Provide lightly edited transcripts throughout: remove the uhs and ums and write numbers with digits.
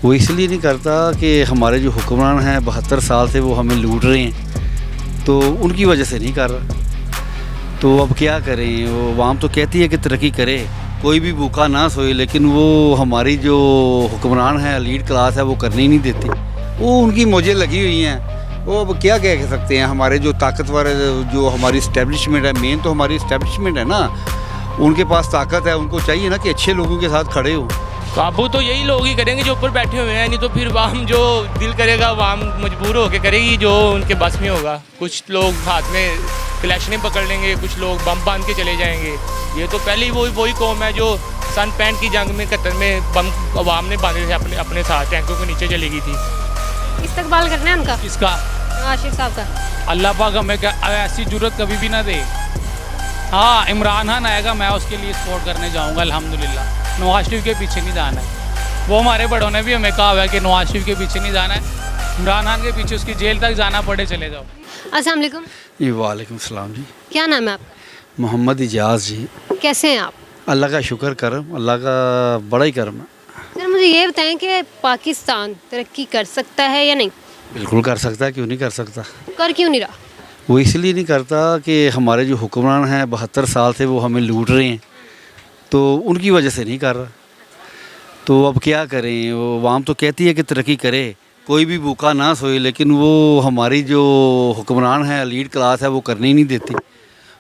वो इसलिए नहीं करता कि हमारे जो हुक्मरान हैं 72 साल से वो हमें लूट रहे हैं, तो उनकी वजह से नहीं कर रहा। तो अब क्या करें, वो आवाम तो कहती है कि तरक्की करे, कोई भी भूखा ना सोए, लेकिन वो हमारी जो हुक्मरान है, लीड क्लास है, वो करने ही नहीं देती। वो उनकी मौजें लगी हुई हैं। वो अब क्या कह सकते हैं, हमारे जो ताकतवर जो हमारी इस्टेब्लिशमेंट है, मेन तो हमारी इस्टेब्लिशमेंट है ना, उनके पास ताकत है, उनको चाहिए ना कि अच्छे लोगों के साथ खड़े हो। काबू तो यही लोग ही करेंगे जो ऊपर बैठे हुए हैं, नहीं तो फिर वाम जो दिल करेगा वाम मजबूर होकर करेगी जो उनके बस में होगा। कुछ लोग हाथ में कलेक्शनें पकड़ लेंगे, कुछ लोग बम बांध के चले जाएंगे। ये तो पहले ही वही कौम है जो सन 65 की जंग में 71 में बम अवाम ने बांधे थे अपने साथ, टैंकों के नीचे चली गई थी। इस्तकबाल करना है उनका, किसका? आशिफ साहब का। अल्लाह पाक हमें ऐसी जरूरत कभी भी ना दे। हाँ, इमरान खान आएगा, मैं उसके लिए सपोर्ट करने जाऊँगा अल्हम्दुलिल्लाह। नवाज शरीफ के पीछे नहीं जाना है। वो हमारे बड़ों ने भी हमें कहा हुआ है कि नवाज शरीफ के पीछे नहीं जाना है, इमरान खान के पीछे उसकी जेल तक जाना पड़े चले जाओ। अस्सलाम वालेकुम। जी वालेकुम सलाम जी। क्या नाम है आपका? मोहम्मद इजाज़ जी। कैसे हैं आप? अल्लाह का शुक्र करम, अल्लाह का बड़ा ही करम है। सर मुझे ये बताएं कि पाकिस्तान तरक्की कर सकता है या नहीं? बिल्कुल कर सकता है, क्यों नहीं कर सकता। कर क्यों नहीं रहा? वो इसलिए नहीं करता कि हमारे जो हुक्मरान हैं 72 साल से वो हमें लूट रहे हैं, तो उनकी वजह से नहीं कर रहा। तो अब क्या करें, वो आवाम तो कहती है कि तरक्की करे, कोई भी भूखा ना सोए, लेकिन वो हमारी जो हुक्मरान है, लीड क्लास है, वो करने ही नहीं देती।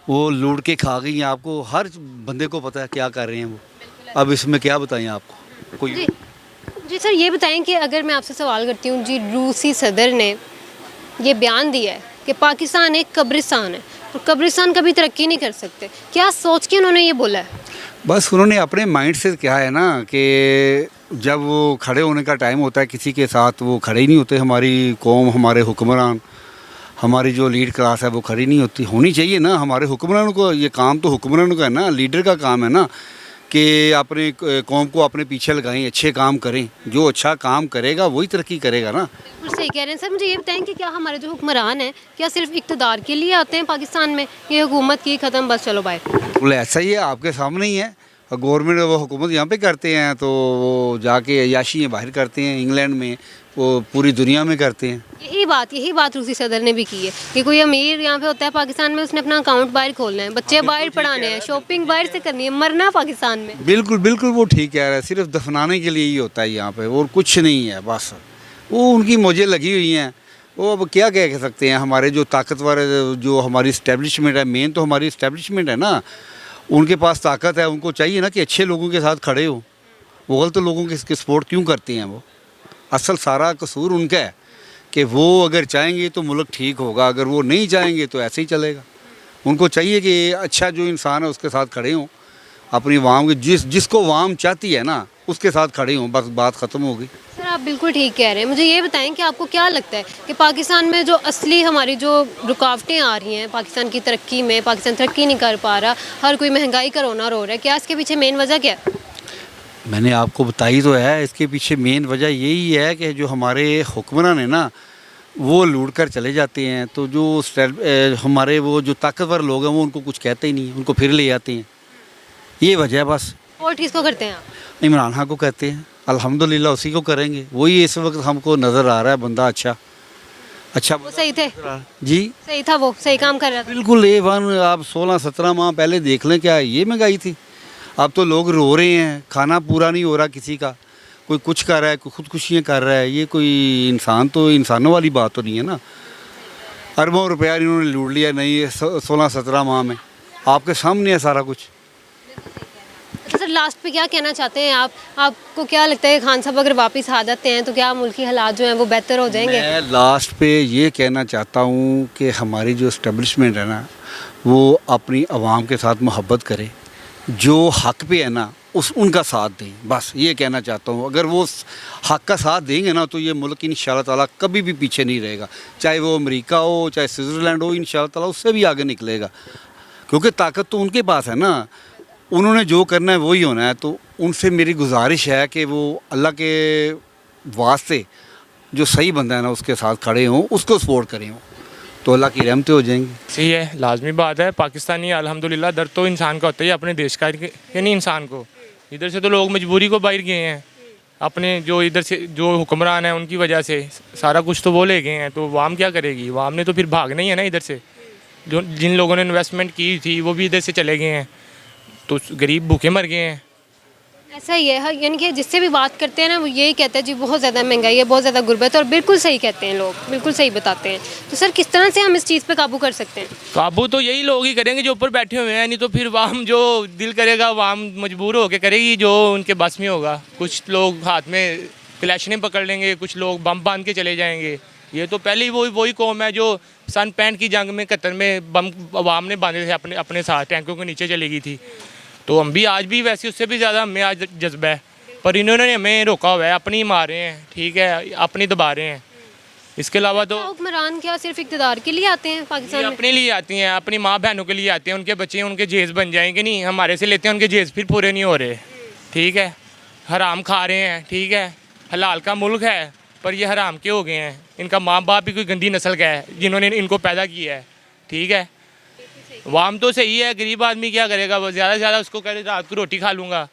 वो लूट के खा गई हैं। आपको हर बंदे को पता है क्या कर रहे हैं वो। अब इसमें क्या बताएं आपको कोई। जी सर, ये बताएं कि अगर मैं आपसे सवाल करती हूँ जी, रूसी सदर ने ये बयान दिया है कि पाकिस्तान एक कब्रिस्तान है और कब्रिस्तान कभी तरक्की नहीं कर सकते, क्या सोच के उन्होंने ये बोला है? बस उन्होंने अपने माइंड से क्या है ना कि जब वो खड़े होने का टाइम होता है किसी के साथ, वो खड़े ही नहीं होते। हमारी कौम, हमारे हुक्मरान, हमारी जो लीड क्लास है, वो खड़ी नहीं होनी चाहिए ना। हमारे हुक्मरानों को ये काम तो हुक्मरानों का है ना, लीडर का काम है ना कि अपने कौम को अपने पीछे लगाएं, अच्छे काम करें। जो अच्छा काम करेगा वही तरक्की करेगा ना। बिल्कुल सही कह रहे हैं सर। मुझे ये बताएं कि क्या हमारे जो हुक्मरान हैं क्या सिर्फ इक़्तिदार के लिए आते हैं पाकिस्तान में, ये हुकूमत की ख़त्म बस चलो बाय? बिल्कुल ऐसा ही है, आपके सामने ही है। गवर्नमेंट वो हुकूमत यहाँ पे करते हैं तो वो जाके अय्याशी बाहर करते हैं, इंग्लैंड में, वो पूरी दुनिया में करते हैं। यही बात रूसी सदर ने भी की है कि कोई अमीर यहाँ पे होता है पाकिस्तान में, उसने अपना अकाउंट बाहर खोलना है, बच्चे बाहर पढ़ाने हैं, शॉपिंग बाहर से करनी है, मरना पाकिस्तान में। बिल्कुल बिल्कुल वो ठीक कह रहा है। सिर्फ दफनाने के लिए ही होता है यहाँ पे, और कुछ नहीं है। बस वो उनकी मौजें लगी हुई हैं। वो अब क्या कह सकते हैं, हमारे जो ताकतवर जो हमारी इस्टेब्लिशमेंट है, मेन तो हमारी इस्टेब्लिशमेंट है ना, उनके पास ताकत है, उनको चाहिए ना कि अच्छे लोगों के साथ खड़े हो। वो गलत लोगों के सपोर्ट क्यों करते हैं? वो असल सारा कसूर उनका है कि वो अगर चाहेंगे तो मुल्क ठीक होगा, अगर वो नहीं चाहेंगे तो ऐसे ही चलेगा। उनको चाहिए कि अच्छा जो इंसान है उसके साथ खड़े हों, अपनी वाम के जिसको वाम चाहती है ना उसके साथ खड़े हों, बस बात ख़त्म हो गई। सर आप बिल्कुल ठीक कह रहे हैं। मुझे ये बताएं कि आपको क्या लगता है कि पाकिस्तान में जो असली हमारी जो रुकावटें आ रही हैं पाकिस्तान की तरक्की में, पाकिस्तान तरक्की नहीं कर पा रहा, हर कोई महंगाई का रोना रो रहा है, क्या इसके पीछे मेन वजह क्या है? मैंने आपको बताई तो है, इसके पीछे मेन वजह यही है कि जो हमारे हुक्मरान है ना, वो लूट कर चले जाते हैं। तो जो हमारे वो जो ताकतवर लोग हैं वो उनको कुछ कहते ही नहीं, उनको फिर ले जाते हैं। ये वजह है बस। और किसको करते हैं आप? इमरान खान को कहते हैं, अल्हम्दुलिल्लाह उसी को करेंगे। वही इस वक्त हमको नज़र आ रहा है बंदा अच्छा वो सही थे जी, सही था, वो सही काम कर रहा था। बिल्कुल A1। आप 16-17 माह पहले देख लें, क्या ये महंगाई थी। अब तो लोग रो रहे हैं, खाना पूरा नहीं हो रहा किसी का, कोई कुछ कर रहा है, कोई खुदकुशियाँ कर रहा है। ये कोई इंसानों वाली बात तो नहीं है ना। अरबों रुपया इन्होंने लूट लिया नहीं 16-17 माह में, आपके सामने है सारा कुछ। तो सर लास्ट पे क्या कहना चाहते हैं आप? आपको क्या लगता है खान साहब अगर वापस आ जाते हैं तो क्या मुल्की हालात जो हैं वो बेहतर हो जाएंगे? मैं लास्ट पे ये कहना चाहता हूँ कि हमारी जो इस्टेब्लिशमेंट है ना, वो अपनी आवाम के साथ मोहब्बत करे, जो हक पे है ना उनका साथ दें। बस ये कहना चाहता हूँ। अगर वो हक का साथ देंगे ना तो ये मुल्क इंशाअल्लाह ताला कभी भी पीछे नहीं रहेगा, चाहे वो अमेरिका हो, चाहे स्विट्ज़रलैंड हो, इंशाअल्लाह ताला उससे भी आगे निकलेगा, क्योंकि ताकत तो उनके पास है ना। उन्होंने जो करना है वही होना है। तो उनसे मेरी गुजारिश है कि वो अल्लाह के वास्ते जो सही बंदा है ना उसके साथ खड़े हों, उसको सपोर्ट करें, तो अल्लाह की रहमतें हो जाएंगी। सही है, लाजमी बात है। पाकिस्तानी अल्हम्दुलिल्लाह दर्द तो इंसान का होता ही अपने देश का, कि नहीं इंसान को। इधर से तो लोग मजबूरी को बाहर गए हैं, अपने जो इधर से जो हुक्मरान हैं उनकी वजह से सारा कुछ तो वो ले गए हैं, तो वाम क्या करेगी? वाम ने तो फिर भागना ही है ना इधर से। जो जिन लोगों ने इन्वेस्टमेंट की थी वो भी इधर से चले गए हैं, तो गरीब भूखे मर गए हैं। ऐसा ही है, हाँ, यानी कि जिससे भी बात करते हैं ना वो यही कहते हैं जी बहुत ज़्यादा महंगाई है, बहुत ज़्यादा गुर्बत है, और बिल्कुल सही कहते हैं लोग, बिल्कुल सही बताते हैं। तो सर किस तरह से हम इस चीज़ पे काबू कर सकते हैं? काबू तो यही लोग ही करेंगे जो ऊपर बैठे हुए हैं, नहीं तो फिर वाम जो दिल करेगा वाम मजबूर होकर करेगी जो उनके बस में होगा। कुछ लोग हाथ में कलैशनें पकड़ लेंगे, कुछ लोग बम बांध के चले जाएंगे। ये तो पहले ही वही कौम है जो सन 65 की जंग में 71 में बम अवाम ने बांधे थे अपने साथ, टैंकों के नीचे चली गई थी। तो हम भी आज भी वैसे उससे भी ज़्यादा हमें आज जज्बा है, पर इन्होंने हमें रोका हुआ है, अपनी मार रहे हैं, ठीक है, अपनी दबा रहे हैं। इसके अलावा तो हुक्मरान क्या सिर्फ इक़्तिदार के लिए आते हैं ये पाकिस्तान में? अपने लिए आती हैं, अपनी माँ बहनों के लिए आते हैं, उनके बच्चे उनके जेज बन जाएंगे। नहीं, हमारे से लेते हैं, उनके जेज फिर पूरे नहीं हो रहे, ठीक है। हराम खा रहे हैं, ठीक है, हलाल का मुल्क है, पर ये हराम के हो गए हैं। इनका माँ बाप भी कोई गंदी नस्ल का है जिन्होंने इनको पैदा किया है, ठीक है। वाम तो सही है, गरीब आदमी क्या करेगा? वो ज़्यादा से ज़्यादा उसको कहे रात को रोटी खा लूँगा,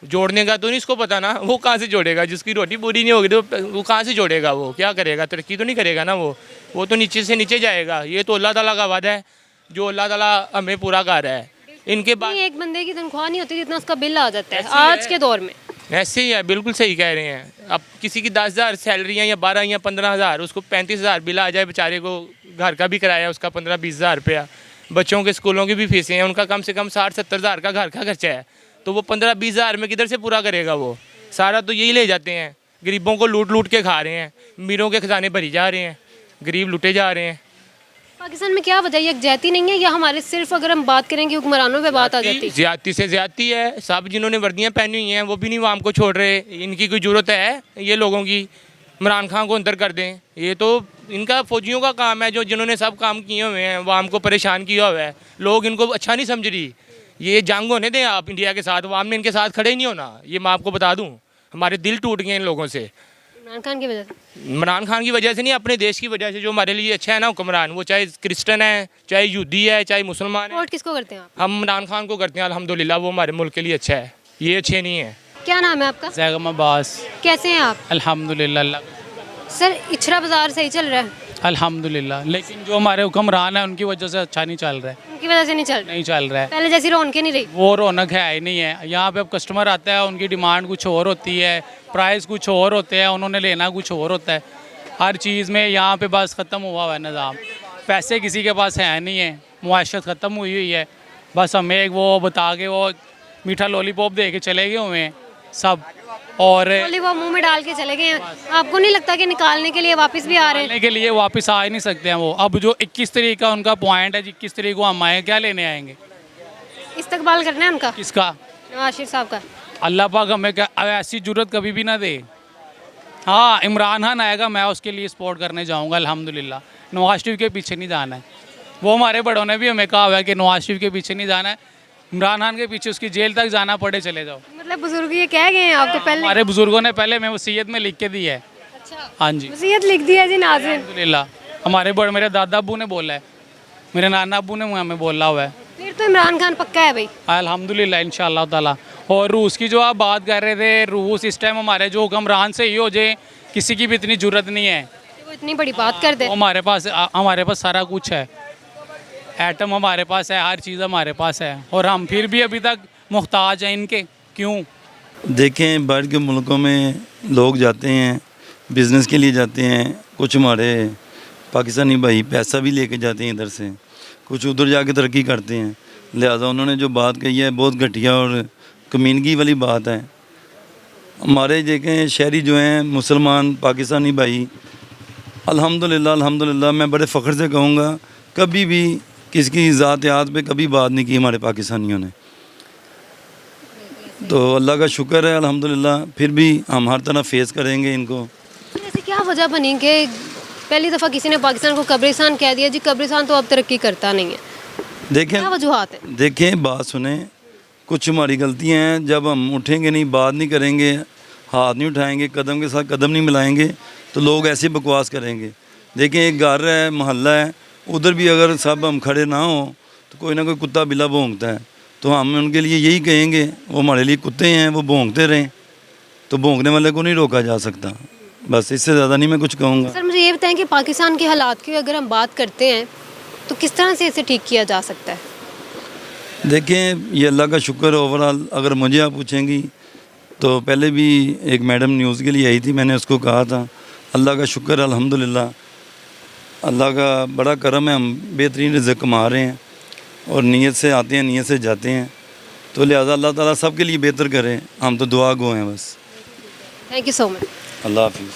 जोड़ने का तो नहीं इसको पता ना, वो कहाँ से जोड़ेगा? जिसकी रोटी पूरी नहीं होगी तो वो कहाँ से जोड़ेगा? वो क्या करेगा? तरक्की तो नहीं करेगा ना, वो तो नीचे से नीचे जाएगा। ये तो अल्लाह ताला का वादा है जो अल्लाह ताला हमें पूरा कर रहा है। इनके बाद एक बंदे की तनख्वाह नहीं होती जितना उसका बिल आ जाता है आज के दौर में। ऐसे ही है, बिल्कुल सही कह रहे हैं। अब किसी की 10,000 सैलरी है या 12 या 15,000, उसको 35,000 बिल आ जाए, बेचारे को घर का भी किराया उसका 15-20,000 रुपया, बच्चों के स्कूलों की भी फीसें हैं, उनका कम से कम 60-70,000 का घर का खर्चा है, तो वो 15-20,000 में किधर से पूरा करेगा? वो सारा तो यही ले जाते हैं, गरीबों को लूट लूट के खा रहे हैं, अमीरों के खजाने भरी जा रहे हैं, गरीब लूटे जा रहे हैं। पाकिस्तान में क्या वजह यकजहती नहीं है, या हमारे सिर्फ अगर हम बात करें कि हुक्मरानों पे बात आ जाती है? ज्यादती से ज्यादती है। सब जिन्होंने वर्दियाँ पहनी हुई हैं वो भी नहीं वाम को छोड़ रहे। इनकी कोई ज़रूरत है ये लोगों की? इमरान खान को अंदर कर दें, ये तो इनका फौजियों का काम है, जो जिन्होंने सब काम किए हुए हैं, वाम को परेशान किया हुआ है। लोग इनको अच्छा नहीं समझ रही। ये जंग होने दें आप इंडिया के साथ, वाम ने इनके साथ खड़े ही नहीं होना। ये मैं आपको बता दूँ, हमारे दिल टूट गए इन लोगों से। इमरान खान की वजह से? इमरान खान की वजह से नहीं, अपने देश की वजह से। जो हमारे लिए अच्छा है ना हुक्मरान, वो चाहे क्रिश्चियन है, चाहे यहूदी है, चाहे मुसलमान है, वोट किसको करते हैं आप? हम इमरान खान को करते हैं अल्हम्दुलिल्लाह। वो हमारे मुल्क के लिए अच्छा है, ये अच्छे नहीं है। क्या नाम है आपका? जैगम अब्बास। कैसे हैं आप? अल्हम्दुलिल्लाह। सर इचरा बाजार सही चल रहा है? अल्हम्दुलिल्लाह, लेकिन जो हमारे हुक्मरान है उनकी वजह से अच्छा नहीं चल रहा है। उनकी वजह से नहीं चल रहा? नहीं चल रहा है, पहले जैसी रौनकें नहीं रही? वो रौनक है ही नहीं है। यहाँ पे अब कस्टमर आता है, उनकी डिमांड कुछ और होती है, प्राइस कुछ और होते हैं, उन्होंने लेना कुछ और होता है। हर चीज़ में यहाँ पे बस ख़त्म हुआ हुआ है निज़ाम। पैसे किसी के पास है नहीं है, मुआशरत ख़त्म हुई है। बस हमें एक वो बता के वो मीठा लॉलीपॉप दे के चले गए हुए हैं सब, और वो मुंह में डाल के चले गए हैं। आपको नहीं लगता कि निकालने के लिए वापस भी आ रहे हैं? निकालने के लिए वापस आ ही नहीं सकते हैं वो। अब जो 21 तारीख का उनका पॉइंट है, 21 तारीख को हम आए, क्या लेने आएंगे? इस्तकबाल करना है उनका? किसका? नवाज शरीफ साहब का। अल्लाह पाक हमें क्या ऐसी जरूरत कभी भी ना दे। हाँ, इमरान खान आएगा, मैं उसके लिए सपोर्ट करने जाऊँगा अल्हम्दुलिल्लाह। नवाज शरीफ के पीछे नहीं जाना है। वो हमारे बड़ों ने भी हमें कहा हुआ है कि नवाज शरीफ के पीछे नहीं जाना है, इमरान खान के पीछे उसकी जेल तक जाना पड़े चले जाओ। मतलब बुजुर्ग ये कह गए हैं आपको पहले? हमारे बुजुर्गों ने पहले में वसीयत में लिख के दी है। अच्छा, हाँ जी, वसीयत लिख दी है जी नाज़रीन। अल्हम्दुलिल्लाह। हमारे बड़े मेरे दादा अब्बू ने बोला है, मेरे नाना अब्बू ने हमें बोला हुआ है। फिर तो इमरान खान पक्का है भाई? अल्हम्दुलिल्लाह इंशाअल्लाह ताला। और रूस की जो आप बात कर रहे थे, रूस इस टाइम हमारे जो हुक्मरान से ही हो जाए, किसी की भी इतनी जरूरत नहीं है। वो इतनी बड़ी बात कर दे। हमारे पास सारा कुछ है, एटम हमारे पास है, हर चीज़ हमारे पास है, और हम फिर भी अभी तक मुहताज हैं इनके। क्यों? देखें, बाहर के मुल्कों में लोग जाते हैं, बिज़नेस के लिए जाते हैं। कुछ हमारे पाकिस्तानी भाई पैसा भी लेके जाते हैं इधर से, कुछ उधर जाके तरक्की करते हैं। लिहाजा उन्होंने जो बात कही है बहुत घटिया और कमीनगी वाली बात है। हमारे देखें शहरी जो हैं मुसलमान पाकिस्तानी भाई, अल्हम्दुलिल्लाह मैं बड़े फ़ख्र से कहूँगा, कभी भी किसी की ज़ात-ए-आत पे कभी बात नहीं की हमारे पाकिस्तानियों ने। तो अल्लाह का शुक्र है अल्हम्दुलिल्लाह। फिर भी हम हर तरह फेस करेंगे इनको। ऐसी क्या वजह बनी कि पहली दफ़ा किसी ने पाकिस्तान को कब्रिस्तान कह दिया? जी कब्रिस्तान तो अब तरक्की करता नहीं है। क्या वजूहात है? देखें, बात सुने, कुछ हमारी गलतियाँ हैं। जब हम उठेंगे नहीं, बात नहीं करेंगे, हाथ नहीं उठाएंगे, कदम के साथ कदम नहीं मिलाएंगे, तो लोग ऐसे बकवास करेंगे। देखें, एक घर है, मोहल्ला है, उधर भी अगर सब हम खड़े ना हो तो कोई ना कोई कुत्ता बिल्ला भौंकता है। तो हम उनके लिए यही कहेंगे, वो हमारे लिए कुत्ते हैं, वो भौंकते रहें। तो भोंकने वाले को नहीं रोका जा सकता। बस इससे ज़्यादा नहीं मैं कुछ कहूँगा। सर मुझे ये बताएं कि पाकिस्तान के हालात की अगर हम बात करते हैं तो किस तरह से इसे ठीक किया जा सकता है? देखें, ये अल्लाह का शुक्र है ओवरऑल। अगर मुझे आप पूछेंगी तो पहले भी एक मैडम न्यूज़ के लिए आई थी, मैंने उसको कहा था अल्लाह का शुक्र है अल्हम्दुलिल्लाह, अल्लाह का बड़ा करम है, हम बेहतरीन रिज़्क़ कमा रहे हैं और नीयत से आते हैं नीयत से जाते हैं, तो लिहाजा अल्लाह ताला सब के लिए बेहतर करे, हम तो दुआ गो हैं बस। Thank you so much. अल्लाह हाफिज़।